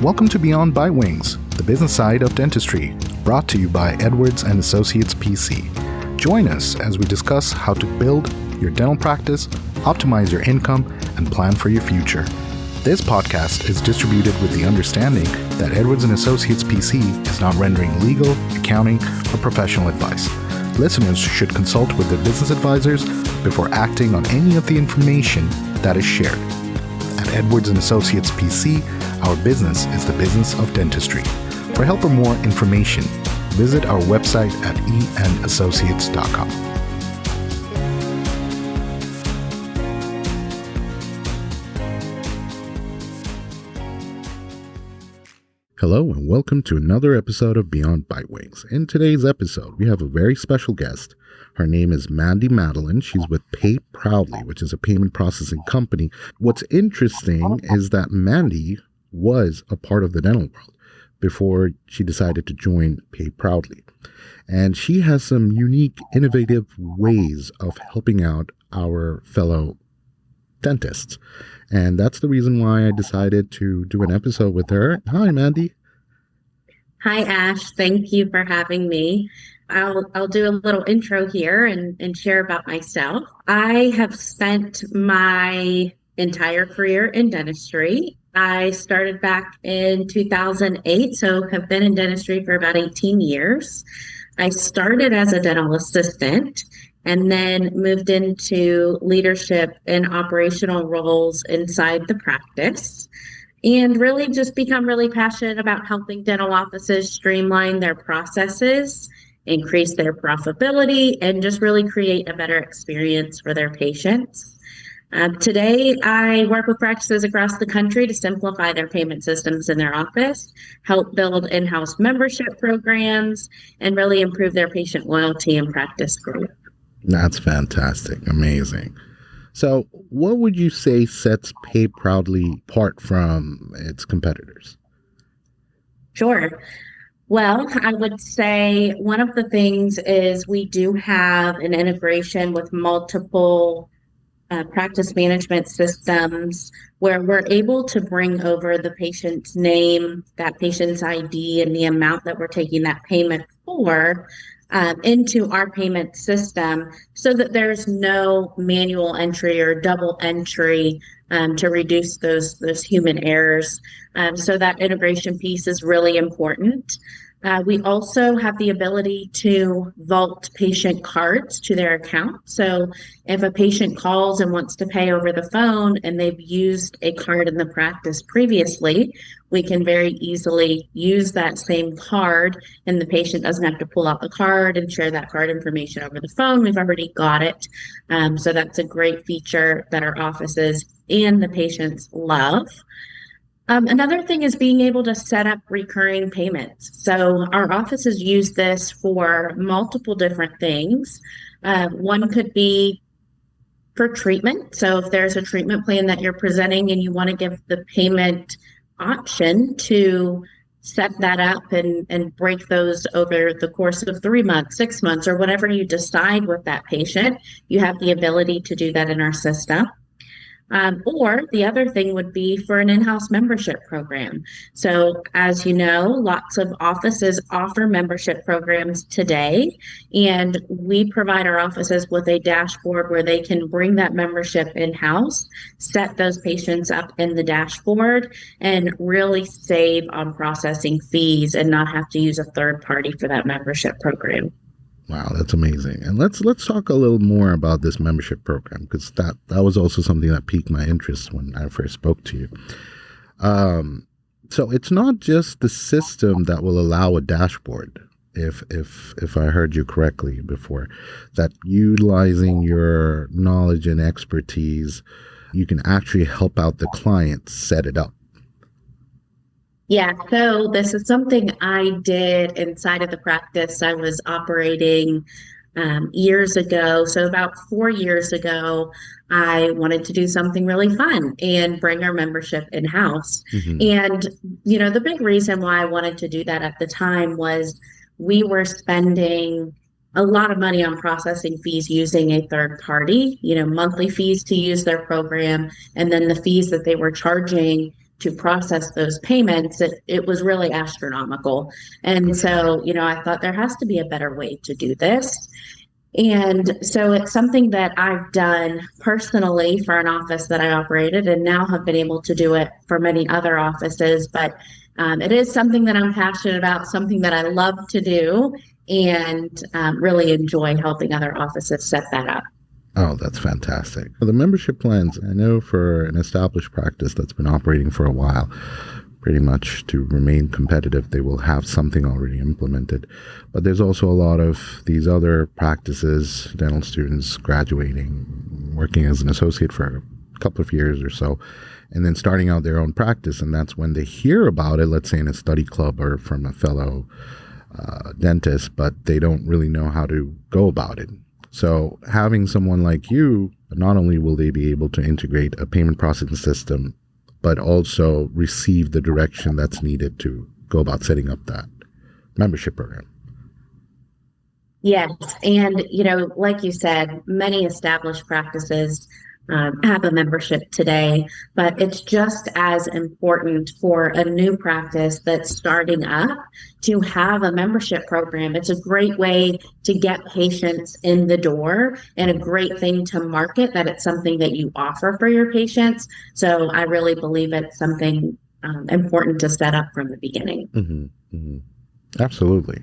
Welcome to Beyond Bite Wings, the business side of dentistry, brought to you by Edwards and Associates PC. Join us as we discuss how to build your dental practice, optimize your income, and plan for your future. This podcast is distributed with the understanding that Edwards and Associates PC is not rendering legal, accounting, or professional advice. Listeners should consult with their business advisors before acting on any of the information that is shared. At Edwards and Associates PC, our business is the business of dentistry. For help or more information, visit our website at enassociates.com. Hello and welcome to another episode of Beyond Bite Wings. In today's episode, we have a very special guest. Her name is Mandy Madeline. She's with Pay Proudly, which is a payment processing company. What's interesting is that Mandy was a part of the dental world before she decided to join Pay Proudly. And she has some unique, innovative ways of helping out our fellow dentists. And that's the reason why I decided to do an episode with her. Hi, Mandy. Hi, Ash. Thank you for having me. I'll do a little intro here and share about myself. I have spent my entire career in dentistry. I started back in 2008, so have been in dentistry for about 18 years. I started as a dental assistant and then moved into leadership and operational roles inside the practice, and really just become really passionate about helping dental offices streamline their processes, increase their profitability, and just really create a better experience for their patients. Today, I work with practices across the country to simplify their payment systems in their office, help build in-house membership programs, and really improve their patient loyalty and practice growth. That's fantastic. Amazing. So what would you say sets Pay Proudly apart from its competitors? Sure. Well, I would say one of the things is we do have an integration with multiple practice management systems where we're able to bring over the patient's name, that patient's ID, and the amount that we're taking that payment for into our payment system so that there's no manual entry or double entry to reduce those human errors. So that integration piece is really important. We also have the ability to vault patient cards to their account. So if a patient calls and wants to pay over the phone and they've used a card in the practice previously, we can very easily use that same card and the patient doesn't have to pull out the card and share that card information over the phone. We've already got it. So that's a great feature that our offices and the patients love. Another thing is being able to set up recurring payments. So our offices use this for multiple different things. One could be for treatment. So if there's a treatment plan that you're presenting and you want to give the payment option to set that up and break those over the course of 3 months, 6 months, or whatever you decide with that patient, you have the ability to do that in our system. Or the other thing would be for an in-house membership program. So as you know, lots of offices offer membership programs today, and we provide our offices with a dashboard where they can bring that membership in-house, set those patients up in the dashboard, and really save on processing fees and not have to use a third party for that membership program. Wow, that's amazing. And let's talk a little more about this membership program, because that was also something that piqued my interest when I first spoke to you. So it's not just the system that will allow a dashboard, if I heard you correctly before, that utilizing your knowledge and expertise, you can actually help out the client set it up. Yeah, so this is something I did inside of the practice I was operating years ago. So about 4 years ago, I wanted to do something really fun and bring our membership in-house. Mm-hmm. And, the big reason why I wanted to do that at the time was we were spending a lot of money on processing fees using a third party, monthly fees to use their program, and then the fees that they were charging to process those payments, it was really astronomical. And so, I thought there has to be a better way to do this. And so it's something that I've done personally for an office that I operated, and now have been able to do it for many other offices. But it is something that I'm passionate about, something that I love to do, and really enjoy helping other offices set that up. Oh, that's fantastic. The membership plans, I know for an established practice that's been operating for a while, pretty much to remain competitive, they will have something already implemented. But there's also a lot of these other practices, dental students graduating, working as an associate for a couple of years or so, and then starting out their own practice. And that's when they hear about it, let's say in a study club or from a fellow dentist, but they don't really know how to go about it. So having someone like you, not only will they be able to integrate a payment processing system, but also receive the direction that's needed to go about setting up that membership program. Yes. And, like you said, many established practices have a membership today, but it's just as important for a new practice that's starting up to have a membership program. It's a great way to get patients in the door and a great thing to market that it's something that you offer for your patients. So I really believe it's something important to set up from the beginning. Mm-hmm, mm-hmm. Absolutely.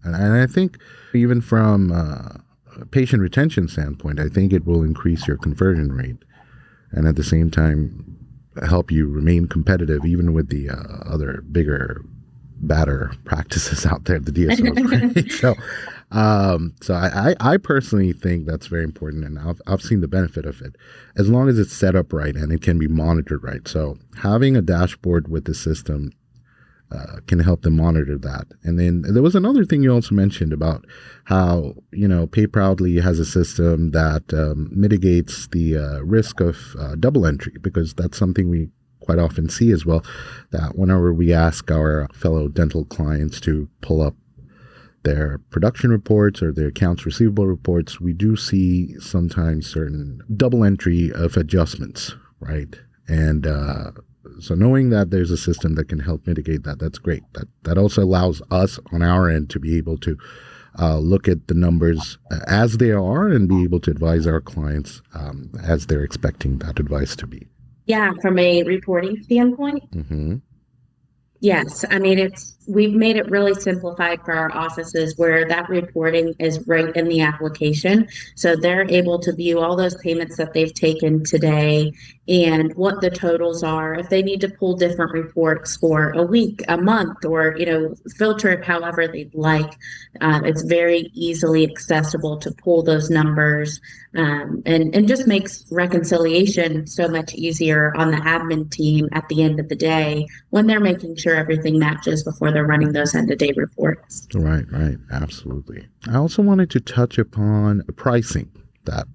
And I think even from a patient retention standpoint, I think it will increase your conversion rate and at the same time help you remain competitive even with the other bigger, badder practices out there, the DSOs. Right? So I personally think that's very important, and I've seen the benefit of it as long as it's set up right and it can be monitored right. So having a dashboard with the system can help them monitor that. And then there was another thing you also mentioned about how, Pay Proudly has a system that mitigates the risk of double entry, because that's something we quite often see as well, that whenever we ask our fellow dental clients to pull up their production reports or their accounts receivable reports, we do see sometimes certain double entry of adjustments, right? And so knowing that there's a system that can help mitigate that, that's great. That also allows us on our end to be able to look at the numbers as they are and be able to advise our clients as they're expecting that advice to be. Yeah, from a reporting standpoint. Mm-hmm. Yes, I mean, we've made it really simplified for our offices where that reporting is right in the application. So they're able to view all those payments that they've taken today and what the totals are. If they need to pull different reports for a week, a month, or, filter it however they'd like, it's very easily accessible to pull those numbers, and just makes reconciliation so much easier on the admin team at the end of the day when they're making sure everything matches before they're running those end-of-day reports. Right. Absolutely. I also wanted to touch upon pricing that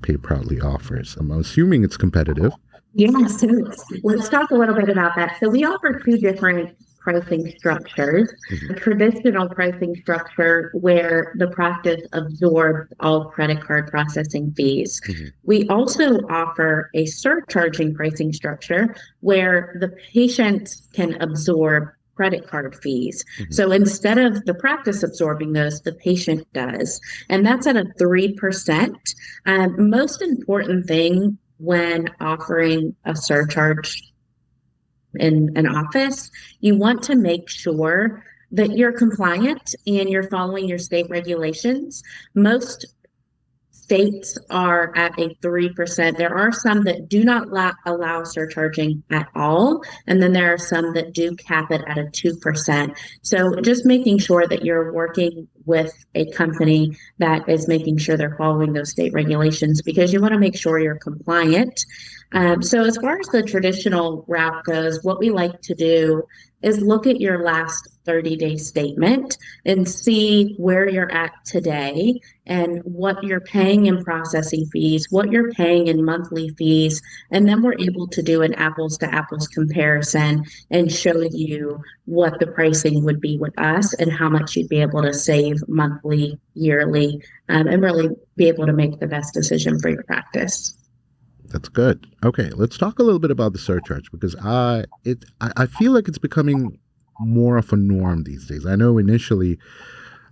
Pay Proudly offers. I'm assuming it's competitive. Yeah, so let's talk a little bit about that. So we offer two different pricing structures. Mm-hmm. A traditional pricing structure where the practice absorbs all credit card processing fees. Mm-hmm. We also offer a surcharging pricing structure where the patient can absorb credit card fees. Mm-hmm. So instead of the practice absorbing those, the patient does. And that's at a 3%. Most important thing when offering a surcharge in an office, you want to make sure that you're compliant and you're following your state regulations. Most states are at a 3%. There are some that do not allow surcharging at all. And then there are some that do cap it at a 2%. So just making sure that you're working with a company that is making sure they're following those state regulations, because you want to make sure you're compliant. So as far as the traditional route goes, what we like to do is look at your last 30-day statement and see where you're at today and what you're paying in processing fees, what you're paying in monthly fees, and then we're able to do an apples to apples comparison and show you what the pricing would be with us and how much you'd be able to save monthly, yearly, and really be able to make the best decision for your practice. That's good. Okay, let's talk a little bit about the surcharge because I feel like it's becoming more of a norm these days. I know initially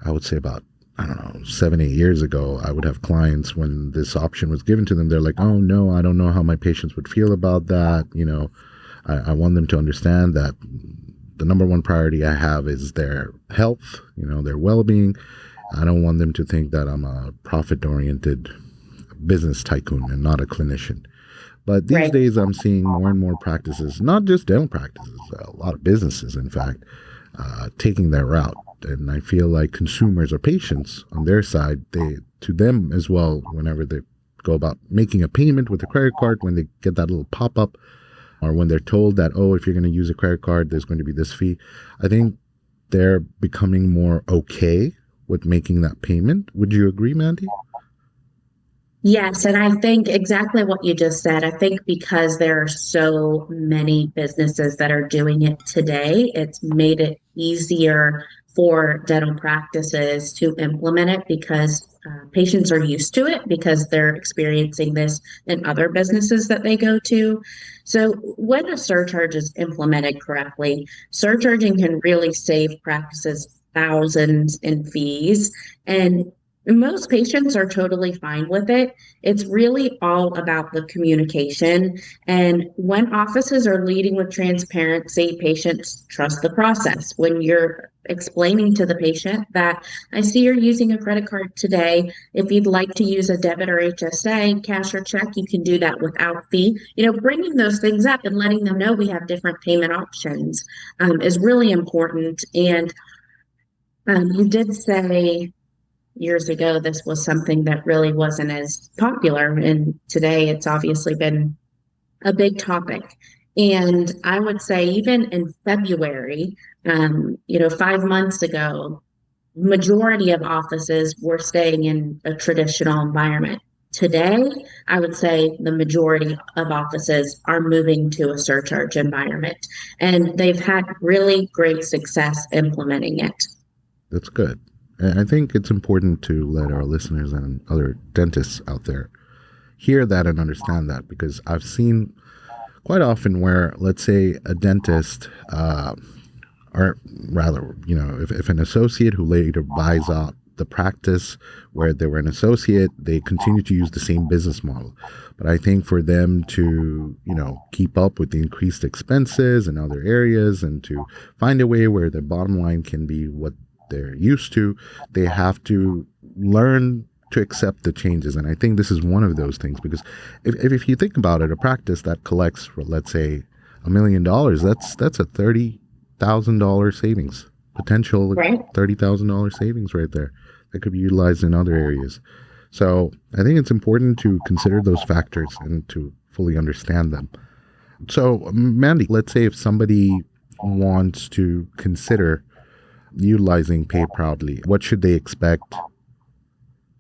I would say about, I don't know, 7, 8 years ago, I would have clients when this option was given to them. They're like, oh no, I don't know how my patients would feel about that. I want them to understand that the number one priority I have is their health, their well being. I don't want them to think that I'm a profit oriented business tycoon and not a clinician. But these Right. days, I'm seeing more and more practices, not just dental practices, a lot of businesses, in fact, taking that route. And I feel like consumers or patients on their side, to them as well, whenever they go about making a payment with a credit card, when they get that little pop up, or when they're told that, oh, if you're going to use a credit card, there's going to be this fee. I think they're becoming more okay with making that payment. Would you agree, Mandy? Yes, and I think exactly what you just said. I think because there are so many businesses that are doing it today, it's made it easier for dental practices to implement it because patients are used to it because they're experiencing this in other businesses that they go to. So, when a surcharge is implemented correctly, surcharging can really save practices thousands in fees. And most patients are totally fine with it. It's really all about the communication. And when offices are leading with transparency, patients trust the process. When you're explaining to the patient that I see you're using a credit card today. If you'd like to use a debit or HSA, cash or check, you can do that without fee. Bringing those things up and letting them know we have different payment options is really important. And you did say years ago, this was something that really wasn't as popular. And today it's obviously been a big topic. And I would say, even in February, 5 months ago, majority of offices were staying in a traditional environment. Today, I would say the majority of offices are moving to a surcharge environment, and they've had really great success implementing it. That's good. And I think it's important to let our listeners and other dentists out there hear that and understand that because I've seen quite often where, let's say, a dentist, or rather, if an associate who later buys out the practice where they were an associate, they continue to use the same business model. But I think for them to, keep up with the increased expenses in other areas and to find a way where their bottom line can be what they're used to, they have to learn to accept the changes. And I think this is one of those things because if you think about it, a practice that collects, for, let's say, $1 million, that's a $30,000 savings, potential Right. $30,000 savings right there that could be utilized in other areas. So I think it's important to consider those factors and to fully understand them. So, Mandy, let's say if somebody wants to consider utilizing Pay Proudly, what should they expect?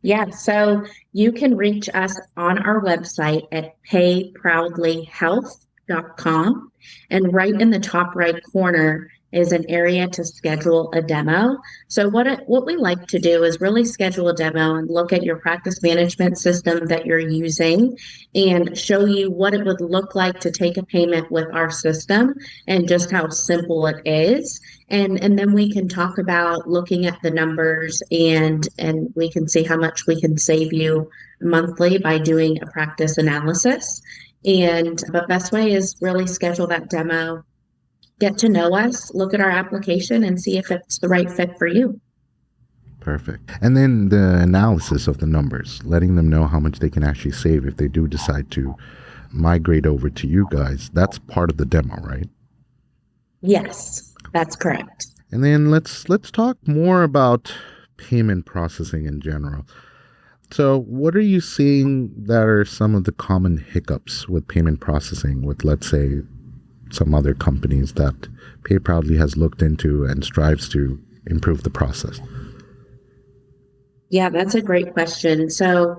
Yeah, so you can reach us on our website at payproudlyhealth.com. And right in the top right corner is an area to schedule a demo. So what we like to do is really schedule a demo and look at your practice management system that you're using and show you what it would look like to take a payment with our system and just how simple it is. And then we can talk about looking at the numbers, and we can see how much we can save you monthly by doing a practice analysis. And the best way is really schedule that demo, get to know us, look at our application, and see if it's the right fit for you. Perfect. And then the analysis of the numbers, letting them know how much they can actually save if they do decide to migrate over to you guys. That's part of the demo, right? Yes, that's correct. And then let's talk more about payment processing in general. So, what are you seeing that are some of the common hiccups with payment processing with, let's say, some other companies that Pay Proudly has looked into and strives to improve the process? Yeah, that's a great question. So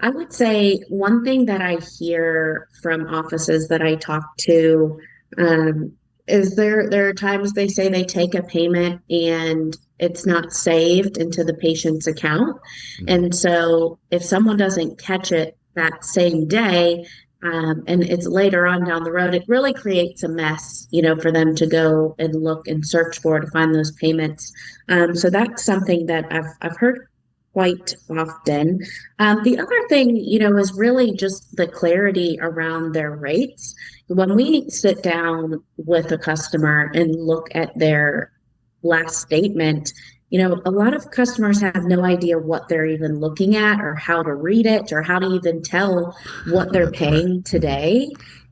I would say one thing that I hear from offices that I talk to, um, is there are times they say they take a payment and it's not saved into the patient's account. Mm. And so if someone doesn't catch it that same day, and it's later on down the road, it really creates a mess, for them to go and look and search for to find those payments. So that's something that I've heard quite often. The other thing, is really just the clarity around their rates. When we sit down with a customer and look at their last statement, a lot of customers have no idea what they're even looking at or how to read it or how to even tell what they're That's right. paying today.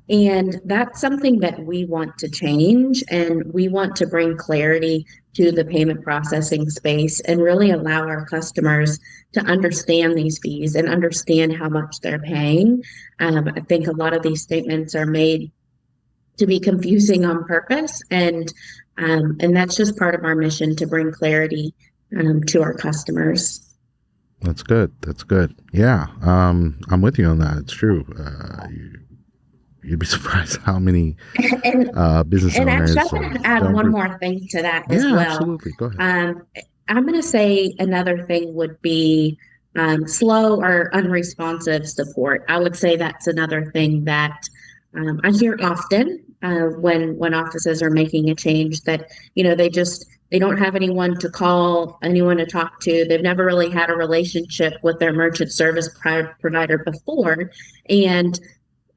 And that's something that we want to change. And we want to bring clarity to the payment processing space and really allow our customers to understand these fees and understand how much they're paying. I think a lot of these statements are made to be confusing on purpose, and that's just part of our mission to bring clarity to our customers. That's good. That's good. Yeah, I'm with you on that. It's true. You'd be surprised how many And business and actually, I'm owners going to add don't. one more thing to that as Yeah, well. absolutely. Go ahead. Um, I'm going to say another thing would be slow or unresponsive support. I would say that's another thing that I hear often when offices are making a change, that they don't have anyone to call, anyone to talk to. They've never really had a relationship with their merchant service provider before, and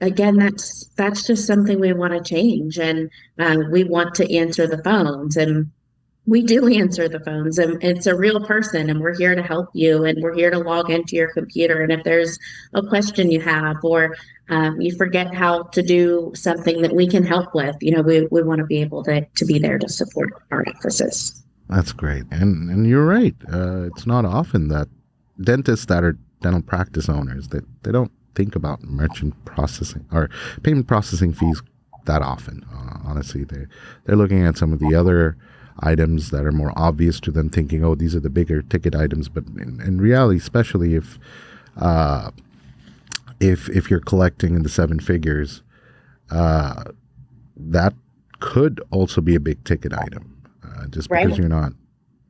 again, that's just something we want to change, and we want to answer the phones, and we do answer the phones, and it's a real person, and we're here to help you, and we're here to log into your computer. And if there's a question you have, or you forget how to do something that we can help with, we want to be able to be there to support our offices. That's great, and you're right. It's not often that dentists that are dental practice owners that they don't think about merchant processing or payment processing fees that often. Honestly, they're looking at some of the other items that are more obvious to them, thinking, "Oh, these are the bigger ticket items." But in reality, especially if you're collecting in the seven figures, that could also be a big ticket item. Just Right. because you're not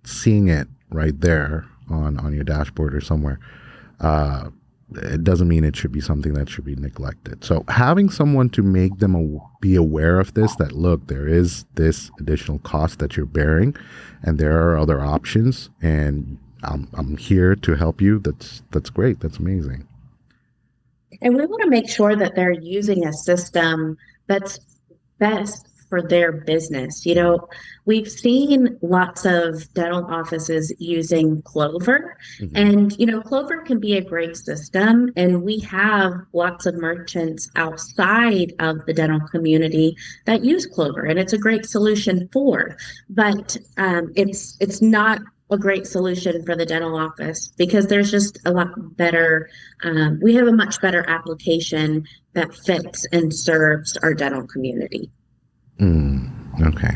seeing it right there on your dashboard or somewhere, it doesn't mean it should be something that should be neglected. So having someone to make them be aware of this, that look, there is this additional cost that you're bearing, and there are other options, and I'm here to help you. That's great. That's amazing. And we want to make sure that they're using a system that's best for their business. We've seen lots of dental offices using Clover, Mm-hmm. and Clover can be a great system. And we have lots of merchants outside of the dental community that use Clover, and it's a great solution for. But it's not a great solution for the dental office, because there's just a lot better. We have a much better application that fits and serves our dental community. Okay,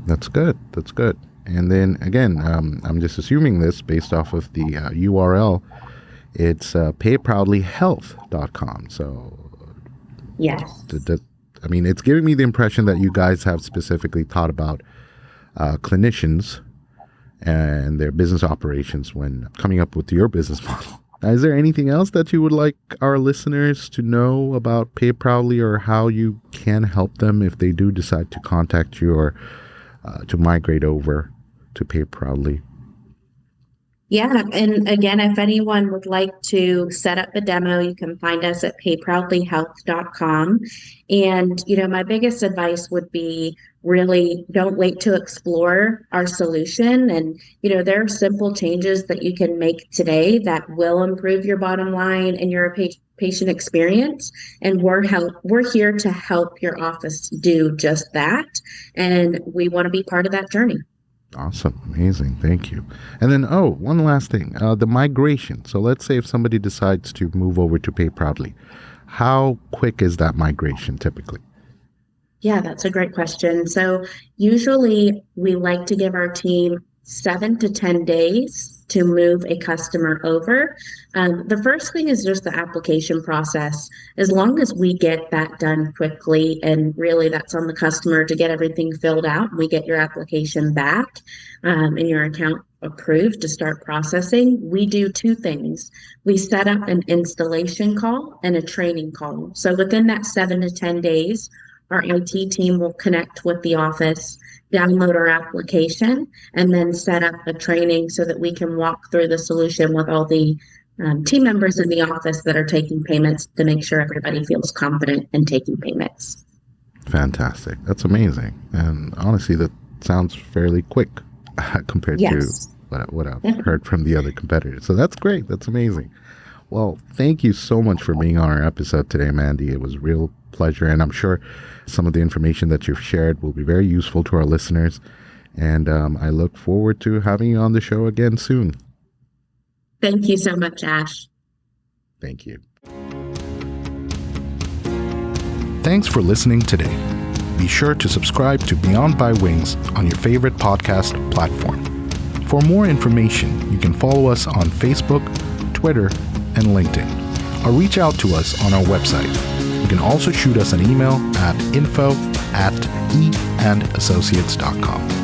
that's good. That's good. And then again, I'm just assuming this based off of the URL. It's payproudlyhealth.com. So, Yes. I mean, it's giving me the impression that you guys have specifically thought about clinicians and their business operations when coming up with your business model. Now, is there anything else that you would like our listeners to know about Pay Proudly, or how you can help them if they do decide to contact you or to migrate over to Pay Proudly? Yeah. And again, if anyone would like to set up a demo, you can find us at payproudlyhealth.com. And, my biggest advice would be, really don't wait to explore our solution. And, there are simple changes that you can make today that will improve your bottom line and your patient experience. And we're here to help your office do just that. And we want to be part of that journey. Awesome. Amazing. Thank you. And then, one last thing, the migration. So let's say if somebody decides to move over to Pay Proudly, how quick is that migration typically? Yeah, that's a great question. So usually we like to give our team 7 to 10 days to move a customer over. The first thing is just the application process. As long as we get that done quickly, and really that's on the customer to get everything filled out, we get your application back and your account approved to start processing, we do two things. We set up an installation call and a training call. So within that 7 to 10 days, our IT team will connect with the office, download our application, and then set up a training so that we can walk through the solution with all the team members in the office that are taking payments to make sure everybody feels confident in taking payments. Fantastic. That's amazing. And honestly, that sounds fairly quick compared Yes. to what I've heard from the other competitors. So that's great. That's amazing. Well, thank you so much for being on our episode today, Mandy. It was a real pleasure. And I'm sure some of the information that you've shared will be very useful to our listeners. And I look forward to having you on the show again soon. Thank you so much, Ash. Thank you. Thanks for listening today. Be sure to subscribe to Beyond by Wings on your favorite podcast platform. For more information, you can follow us on Facebook, Twitter, and LinkedIn, or reach out to us on our website. You can also shoot us an email at info@eandassociates.com.